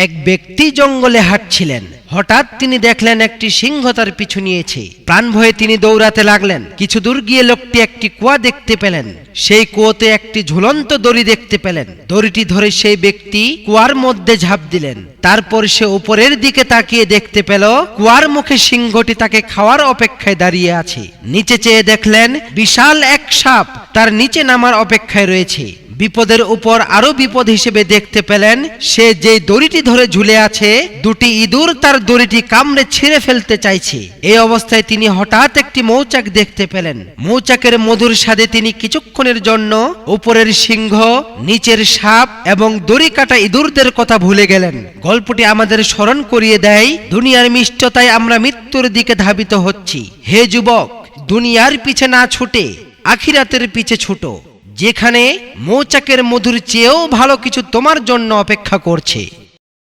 এক ব্যক্তি জঙ্গলে হাঁটছিলেন। হঠাৎ তিনি দেখলেন একটি সিংহ তার পিছু নিয়েছে। প্রাণ ভয়ে তিনি দৌড়াতে লাগলেন। কিছু দূর গিয়ে লোকটি একটি কুয়া দেখতে পেলেন। সেই কুয়োতে একটি ঝুলন্ত দড়ি দেখতে পেলেন। দড়িটি ধরে সেই ব্যক্তি কুয়ার মধ্যে ঝাঁপ দিলেন। তারপর সে উপরের দিকে তাকিয়ে দেখতে পেল কুয়ার মুখে সিংহটি তাকে খাওয়ার অপেক্ষায় দাঁড়িয়ে আছে। নিচে চেয়ে দেখলেন বিশাল এক সাপ তার নিচে নামার অপেক্ষায় রয়েছে। বিপদের উপর আরো বিপদ হিসেবে দেখতে পেলেন সে যে দড়িটি ধরে ঝুলে আছে, দুটি ইঁদুর তার দড়িটি কামড়ে ছিঁড়ে ফেলতে চাইছে। এই অবস্থায় তিনি হঠাৎ একটি মৌচাক দেখতে পেলেন। মৌচাকের মধুর স্বাদে তিনি কিছুক্ষণের জন্য উপরের সিংহ, নিচের সাপ এবং দড়ি কাটা ইঁদুরদের কথা ভুলে গেলেন। গল্পটি আমাদের স্মরণ করিয়ে দেয় দুনিয়ার মিষ্টতায় আমরা মৃত্যুর দিকে ধাবিত হচ্ছি। হে যুবক, দুনিয়ার পিছে না ছুটে আখিরাতের পিছে ছুটো, যেখানে মৌচাকের মধুর চেয়েও ভালো কিছু তোমার জন্য অপেক্ষা করছে।